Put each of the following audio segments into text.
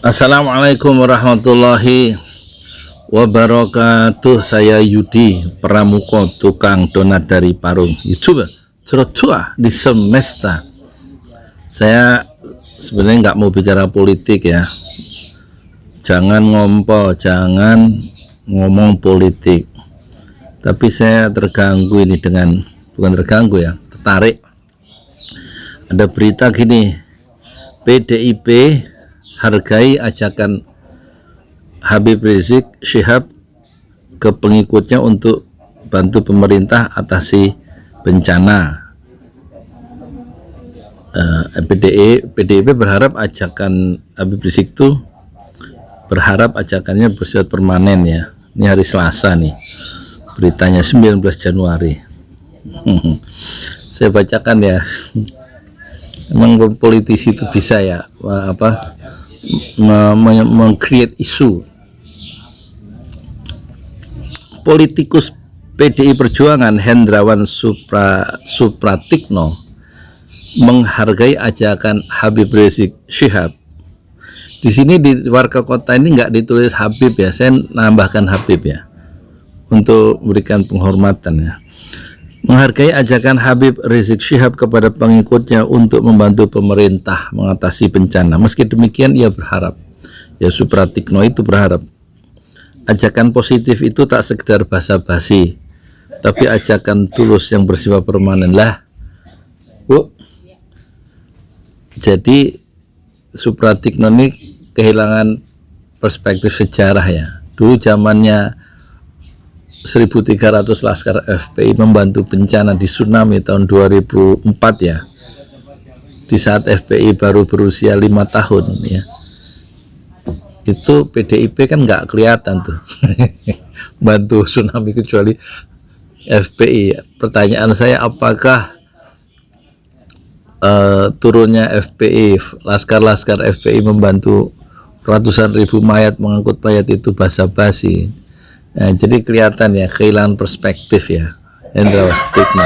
Assalamualaikum warahmatullahi wabarakatuh. Saya Yudi Pramuko, tukang donat dari Parung, YouTuber Cerotua di semesta. Saya sebenarnya nggak mau bicara politik ya. Jangan ngompol, jangan ngomong politik. Tapi saya terganggu ini bukan terganggu ya, tertarik. Ada berita gini, PDIP hargai ajakan Habib Rizik Syihab ke pengikutnya untuk bantu pemerintah atasi bencana. PDIP berharap ajakan Habib Rizik itu ajakannya bersifat permanen ya. Ini hari Selasa nih, beritanya 19 Januari. Saya bacakan ya. Emang politisi itu bisa ya meng-create isu. Politikus PDI Perjuangan Hendrawan Supratikno menghargai ajakan Habib Rizik Syihab. Di sini di warga kota ini nggak ditulis Habib ya, saya nambahkan Habib ya untuk memberikan penghormatan ya. Menghargai ajakan Habib Rizik Syihab kepada pengikutnya untuk membantu pemerintah mengatasi bencana. Meski demikian ia berharap, ya Supratikno itu berharap, ajakan positif itu tak sekedar basa-basi, tapi ajakan tulus yang bersifat permanen lah. Bu, jadi Supratikno ini kehilangan perspektif sejarah ya. Dulu zamannya 1.300 laskar FPI membantu bencana di tsunami tahun 2004 ya, di saat FPI baru berusia 5 tahun ya. Itu PDIP kan nggak kelihatan tuh bantu tsunami kecuali FPI. Pertanyaan saya, apakah turunnya FPI, laskar-laskar FPI membantu ratusan ribu mayat, mengangkut mayat itu basa-basi? Nah, jadi kelihatan ya kehilangan perspektif ya. Hendrawan Supratikno.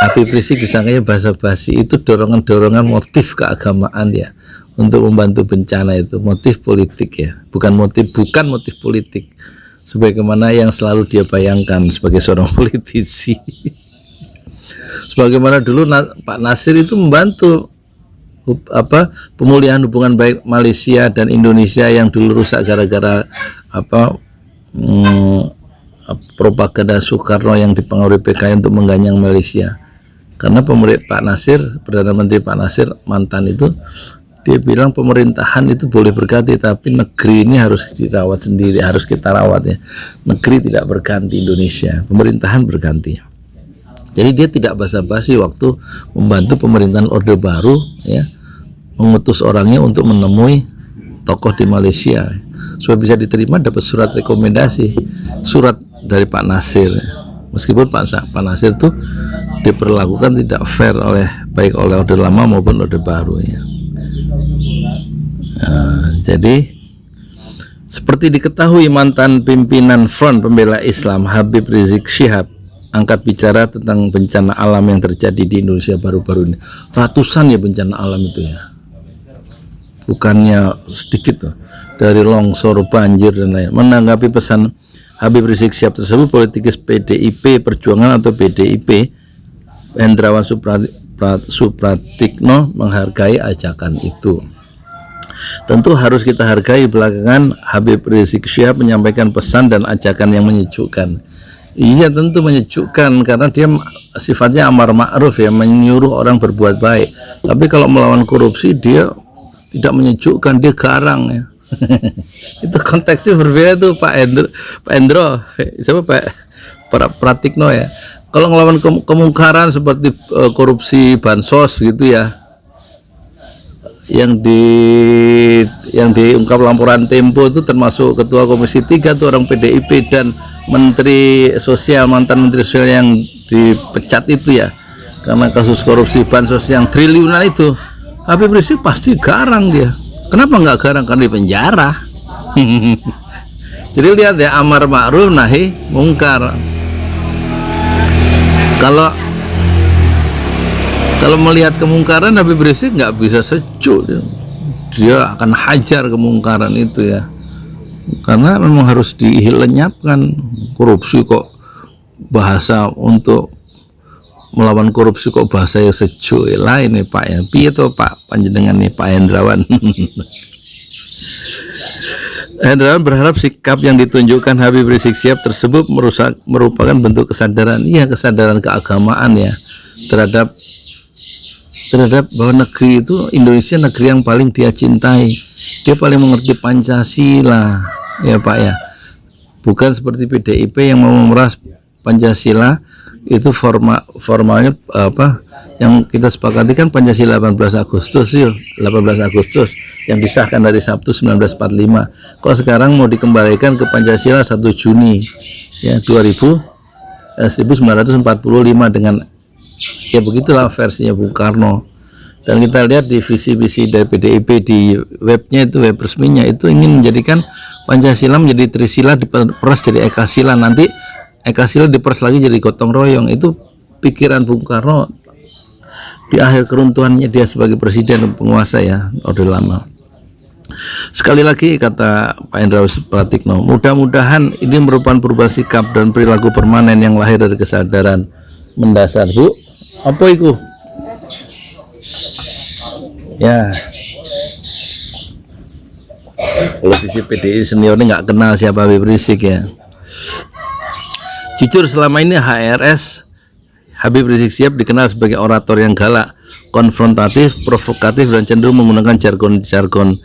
Habib Rizik disangkanya basa-basi, itu dorongan-dorongan motif keagamaan ya untuk membantu bencana, itu motif politik ya, bukan motif politik sebagaimana yang selalu dia bayangkan sebagai seorang politisi. Sebagaimana dulu Pak Nasir itu membantu pemulihan hubungan baik Malaysia dan Indonesia yang dulu rusak gara-gara propaganda Soekarno yang dipengaruhi PKI untuk mengganyang Malaysia. Karena Pak Nasir, Perdana Menteri Pak Nasir mantan itu, dia bilang pemerintahan itu boleh berganti tapi negeri ini harus dirawat sendiri, harus kita rawat ya. Negeri tidak berganti, Indonesia, pemerintahan berganti. Jadi dia tidak basa-basi waktu membantu pemerintahan Orde Baru ya, mengutus orangnya untuk menemui tokoh di Malaysia supaya bisa diterima, dapat surat rekomendasi, surat dari Pak Nasir. Meskipun Pak Nasir itu diperlakukan tidak fair baik oleh Orde Lama maupun Orde Baru ya. Jadi seperti diketahui, mantan pimpinan Front Pembela Islam Habib Rizik Syihab angkat bicara tentang bencana alam yang terjadi di Indonesia baru-baru ini. Ratusan ya bencana alam itu ya, bukannya sedikit loh, dari longsor, banjir dan lain. Menanggapi pesan Habib Rizik Syihab tersebut, politikus PDIP Perjuangan atau PDIP Hendrawan Supratikno menghargai ajakan itu. Tentu harus kita hargai, belakangan Habib Rizik Syihab menyampaikan pesan dan ajakan yang menyejukkan. Iya, tentu menyejukkan karena dia sifatnya amar ma'ruf ya, menyuruh orang berbuat baik. Tapi kalau melawan korupsi dia tidak menyejukkan, dia garang ya. Itu konteksnya berbeda tuh Pak Endro, siapa Pak Pratikno ya. Kalau ngelawan kemungkaran seperti korupsi bansos gitu ya, yang diungkap laporan Tempo itu termasuk ketua Komisi 3 tuh orang PDIP dan Menteri Sosial, mantan Menteri Sosial yang dipecat itu ya karena kasus korupsi bansos yang triliunan itu. Habib Rizik pasti garang dia. Kenapa nggak garang? Karena di penjara. Jadi lihat ya, amar ma'ruf nahi mungkar. Kalau Kalau melihat kemungkaran, Habib Rizik nggak bisa sejuk, dia akan hajar kemungkaran itu ya, karena memang harus dilenyapkan. Korupsi kok bahasa untuk melawan korupsi kok bahasa yang sejuk lain nih Pak ya. Piye to Pak panjenengan nih Pak Hendrawan. Hendrawan berharap sikap yang ditunjukkan Habib Rizik Syihab tersebut merupakan bentuk kesadaran, iya, kesadaran keagamaan ya, terhadap bahwa negeri itu, Indonesia negeri yang paling dia cintai, dia paling mengerti Pancasila ya Pak ya, bukan seperti PDIP yang mau memeras Pancasila. Itu formalnya apa yang kita sepakati kan Pancasila 18 Agustus yuk, 18 Agustus yang disahkan dari Sabtu 1945. Kok sekarang mau dikembalikan ke Pancasila 1 Juni ya 1945 dengan ya begitulah versinya Bung Karno. Dan kita lihat di visi-visi dari PDIP di webnya itu, web resminya itu ingin menjadikan Pancasila menjadi Trisila diperas jadi Ekasila, nanti Ekasila diperas lagi jadi gotong royong. Itu pikiran Bung Karno di akhir keruntuhannya dia sebagai presiden dan penguasa ya, Orde Lama. Sekali lagi kata Pak Hendra Pratikno, mudah-mudahan ini merupakan perubahan sikap dan perilaku permanen yang lahir dari kesadaran mendasar. Bu, apa itu? Ya, politisi PDI senior ini nggak kenal siapa Habib Rizik ya. Jujur selama ini HRS Habib Rizik Syihab dikenal sebagai orator yang galak, konfrontatif, provokatif, dan cenderung menggunakan jargon-jargon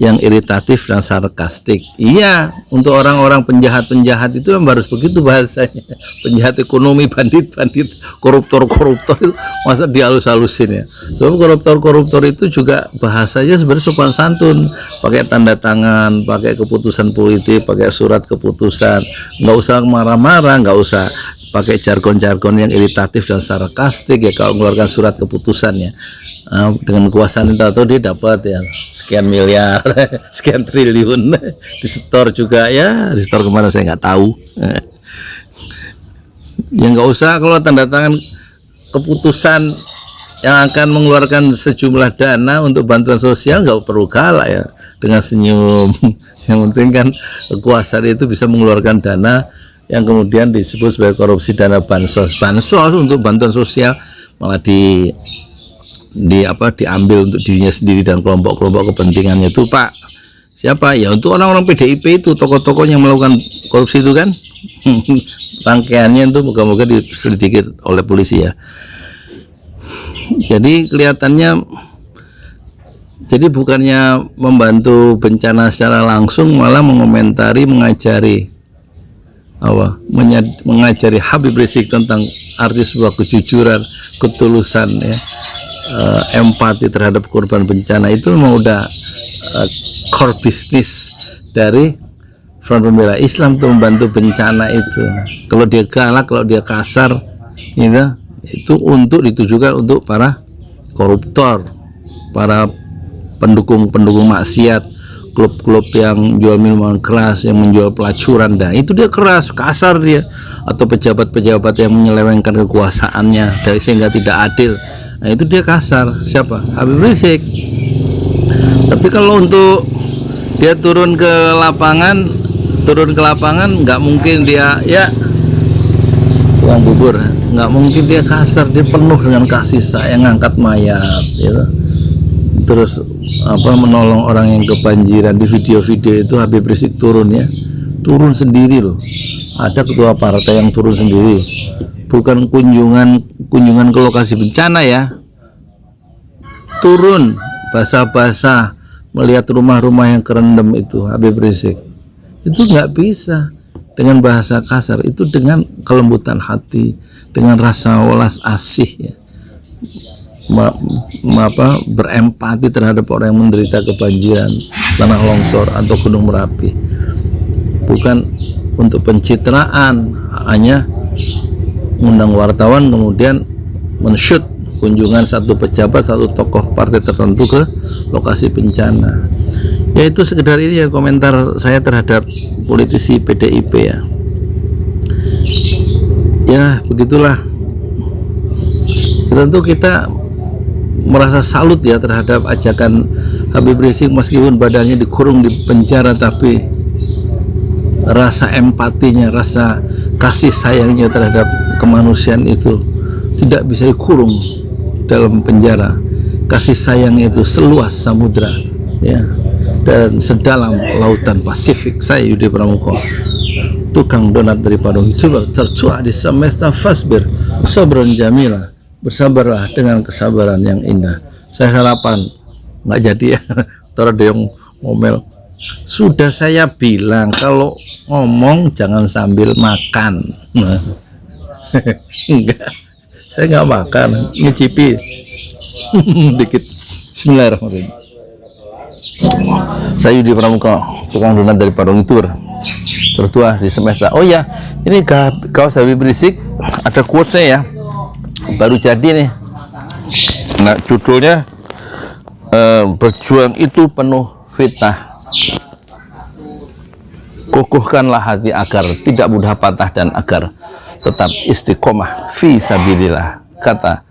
yang iritatif dan sarkastik. Iya, untuk orang-orang penjahat-penjahat itu yang harus begitu bahasanya. Penjahat ekonomi, bandit-bandit, koruptor-koruptor itu masa dihalus-halusin ya. Sebab koruptor-koruptor itu juga bahasanya sebenarnya sopan santun, pakai tanda tangan, pakai keputusan politik, pakai surat keputusan, nggak usah marah-marah, nggak usah pakai jargon-jargon yang iritatif dan sarkastik ya kalau mengeluarkan surat keputusannya. Dengan kekuasaan itu atau dia dapat ya sekian miliar, sekian triliun, di setor juga ya, di setor kemana saya nggak tahu. Ya nggak usah kalau tanda tangan keputusan yang akan mengeluarkan sejumlah dana untuk bantuan sosial, nggak perlu galak ya, dengan senyum. Yang penting kan kekuasaan itu bisa mengeluarkan dana yang kemudian disebut sebagai korupsi, dana bansos untuk bantuan sosial malah diambil untuk dirinya sendiri dan kelompok-kelompok kepentingannya itu Pak. Siapa? Ya untuk orang-orang PDIP itu, tokoh-tokoh yang melakukan korupsi itu kan. Rangkaiannya itu moga-moga diselidiki oleh polisi ya. Jadi kelihatannya, jadi bukannya membantu bencana secara langsung, malah mengomentari, mengajari Habib Rizik tentang arti sebuah kejujuran, ketulusan ya, empati terhadap korban bencana. Itu memang udah core bisnis dari Front Pembela Islam tuh, membantu bencana itu. Kalau dia galak, kalau dia kasar gitu, itu untuk ditujukan untuk para koruptor, para pendukung maksiat, klub-klub yang jual minuman keras, yang menjual pelacuran, dan itu dia keras, kasar dia, atau pejabat-pejabat yang menyelewengkan kekuasaannya sehingga tidak adil. Nah itu dia kasar. Siapa? Habib Rizik. Tapi kalau untuk dia turun ke lapangan nggak mungkin dia ya tukang bubur, nggak mungkin dia kasar. Dia penuh dengan kasih sayang, ngangkat mayat gitu. Terus menolong orang yang kebanjiran. Di video-video itu Habib Rizik turun sendiri loh. Ada ketua partai yang turun sendiri, bukan kunjungan ke lokasi bencana ya, turun basah-basah melihat rumah-rumah yang kerendam itu. Habib Rizik itu nggak bisa dengan bahasa kasar, itu dengan kelembutan hati, dengan rasa welas asih ya. Berempati terhadap orang yang menderita kebanjiran, tanah longsor atau gunung Merapi, bukan untuk pencitraan, hanya mengundang wartawan kemudian men-shoot kunjungan satu pejabat, satu tokoh partai tertentu ke lokasi bencana. Ya itu sekedar ini ya komentar saya terhadap politisi PDIP ya. Ya begitulah. Tentu kita merasa salut ya terhadap ajakan Habib Rizik, meskipun badannya dikurung di penjara, tapi rasa empatinya, rasa kasih sayangnya terhadap kemanusiaan itu tidak bisa dikurung dalam penjara. Kasih sayangnya itu seluas samudra ya, dan sedalam lautan Pasifik. Saya Yudi Pramuko, tukang donat dari Padang, coba tercuat di semesta fasbir sabran jamila, bersabarlah dengan kesabaran yang indah. Saya harapan nggak jadi ya. Tora Deong ngomel, sudah saya bilang kalau ngomong jangan sambil makan. Nah, enggak, saya nggak makan, ngicipi dikit. Bismillahirrahmanirrahim. Saya Yudi Pramuka, tukang donat dari Padang Tur, tertua di semesta. Oh ya, ini kaos Habib Rizik ada quotes-nya ya, baru jadi nih. Nah, judulnya berjuang itu penuh fitnah, kokohkanlah hati agar tidak mudah patah dan agar tetap istiqomah fi sabilillah, kata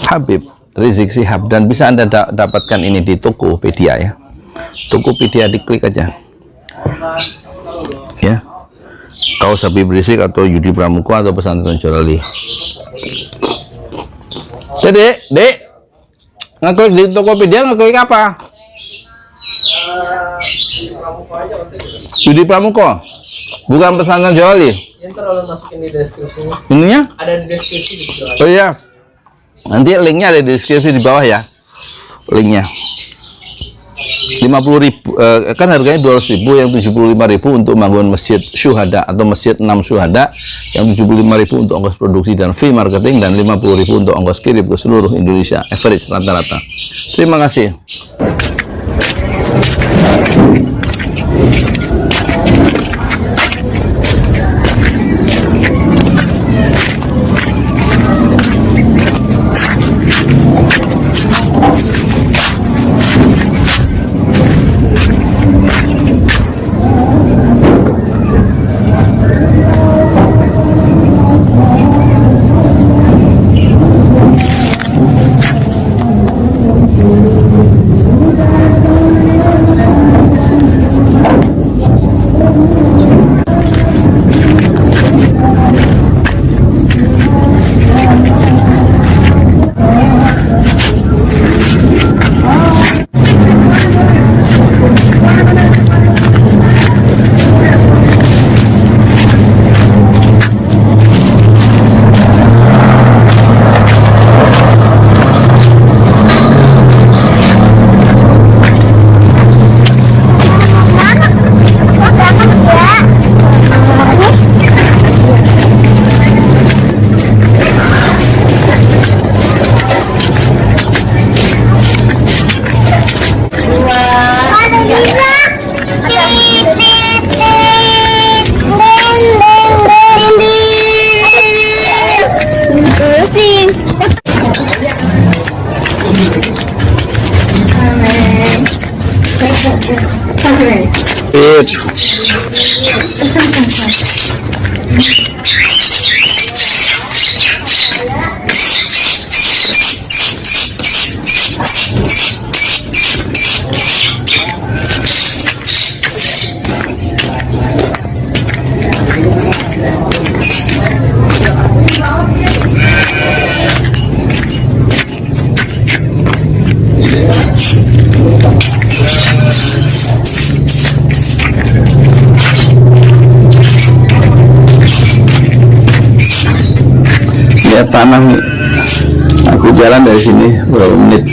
Habib Rizik Syihab. Dan bisa Anda dapatkan ini di Tokopedia ya. Tokopedia, diklik aja ya, kaos Habib Rizik atau Yudi Pramuko atau Pesantren Jalali. Jadi dek ngeklik di Tokopedia, ngeklik apa? Yudi Pramuko, bukan Pesantren Jalali. Ntar kalau masukin di deskripsinya. Ininya Ada di deskripsi di bawah. oh iya, nanti linknya ada di deskripsi di bawah ya, linknya. 50.000 kan harganya 200.000, yang 75.000 untuk membangun masjid syuhada atau masjid 6 syuhada, yang 75.000 untuk ongkos produksi dan fee marketing, dan 50.000 untuk ongkos kirim ke seluruh Indonesia, average rata-rata. Terima kasih. Lihat tanah nih, aku jalan dari sini berapa menit.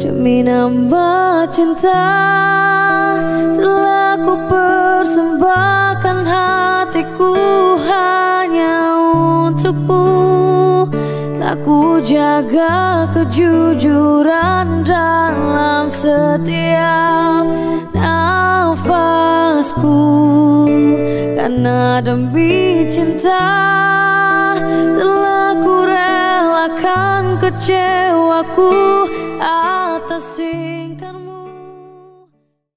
Demi nambah cinta telah ku persembahkan hatiku hanya untukmu. Telah ku jaga kejujuran dalam setiap nafas nafasku, karena demi cinta telah ku relakan kecewaku atas